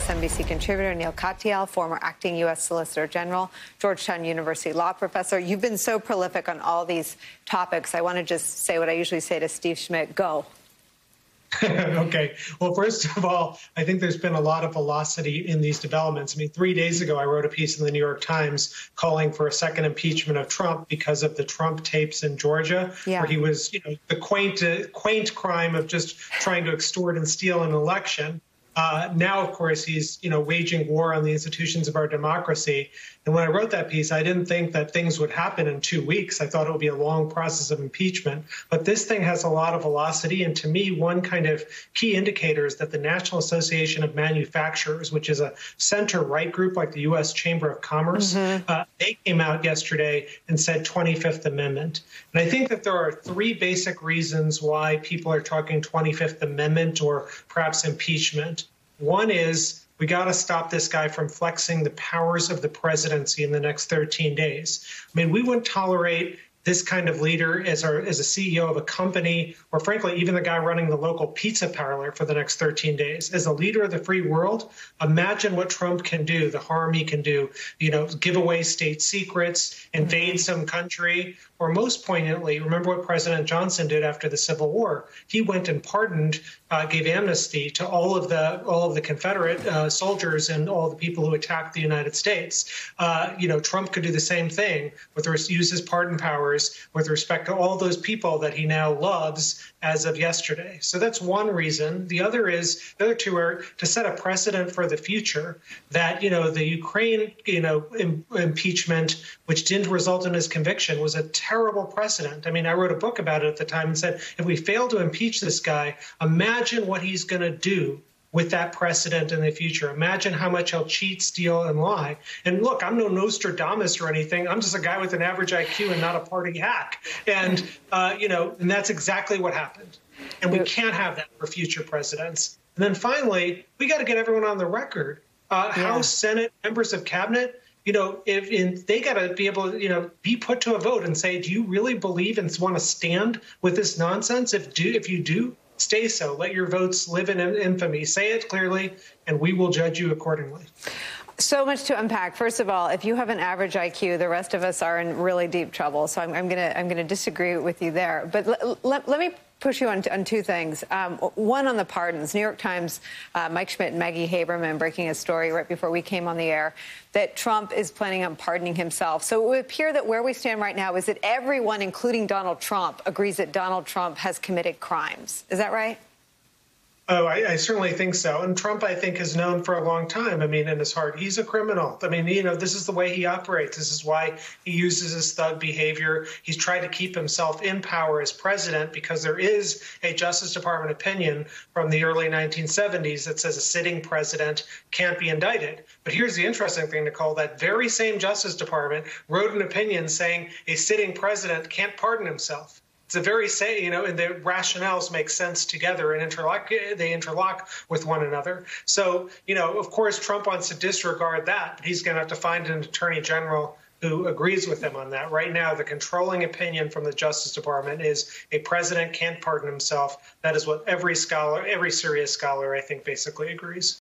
MSNBC contributor Neal Katyal, former acting U.S. Solicitor General, Georgetown University law professor. You've been so prolific on all these topics. I want to just say what I usually say to Steve Schmidt. Go. Okay. Well, first of all, I think there's been a lot of velocity in these developments. I mean, 3 days ago, I wrote a piece in the New York Times calling for a second impeachment of Trump because of the Trump tapes in Georgia, where he was, the quaint crime of just trying to extort and steal an election. Now, of course, he's, waging war on the institutions of our democracy. And when I wrote that piece, I didn't think that things would happen in 2 weeks. I thought it would be a long process of impeachment. But this thing has a lot of velocity. And to me, one kind of key indicator is that the National Association of Manufacturers, which is a center-right group like the U.S. Chamber of Commerce, they came out yesterday and said 25th Amendment. And I think that there are three basic reasons why people are talking 25th Amendment or perhaps impeachment. One is we got to stop this guy from flexing the powers of the presidency in the next 13 days. I mean, we wouldn't tolerate this kind of leader as a CEO of a company, or frankly, even the guy running the local pizza parlor for the next 13 days. As a leader of the free world, imagine what Trump can do, the harm he can do, give away state secrets, invade some country, or most poignantly, remember what President Johnson did after the Civil War. He went and pardoned, gave amnesty to all of the Confederate soldiers and all the people who attacked the United States. Trump could do the same thing use his pardon powers with respect to all those people that he now loves as of yesterday. So that's one reason. The other two are to set a precedent for the future that, the Ukraine, impeachment, which didn't result in his conviction, was a terrible precedent. I mean, I wrote a book about it at the time and said, if we fail to impeach this guy, imagine what he's going to do with that precedent in the future. Imagine how much he'll cheat, steal, and lie. And look, I'm no Nostradamus or anything. I'm just a guy with an average IQ and not a party hack. And, and that's exactly what happened. And we can't have that for future presidents. And then finally, we got to get everyone on the record. House, Senate, members of cabinet, if they got to be able to, be put to a vote and say, do you really believe and want to stand with this nonsense? If you do, stay so. Let your votes live in infamy. Say it clearly, and we will judge you accordingly. So much to unpack. First of all, if you have an average IQ, the rest of us are in really deep trouble. So I'm gonna disagree with you there. But let me push you on two things. One on the pardons. New York Times, Mike Schmidt and Maggie Haberman breaking a story right before we came on the air that Trump is planning on pardoning himself. So it would appear that where we stand right now is that everyone, including Donald Trump, agrees that Donald Trump has committed crimes. Is that right? Oh, I certainly think so. And Trump, I think, is known for a long time. I mean, in his heart, he's a criminal. I mean, this is the way he operates. This is why he uses his thug behavior. He's tried to keep himself in power as president because there is a Justice Department opinion from the early 1970s that says a sitting president can't be indicted. But here's the interesting thing, Nicole. That very same Justice Department wrote an opinion saying a sitting president can't pardon himself. It's a very and the rationales make sense together and they interlock with one another. So, of course, Trump wants to disregard that. He's going to have to find an attorney general who agrees with him on that. Right now, the controlling opinion from the Justice Department is a president can't pardon himself. That is what every serious scholar, I think, basically agrees.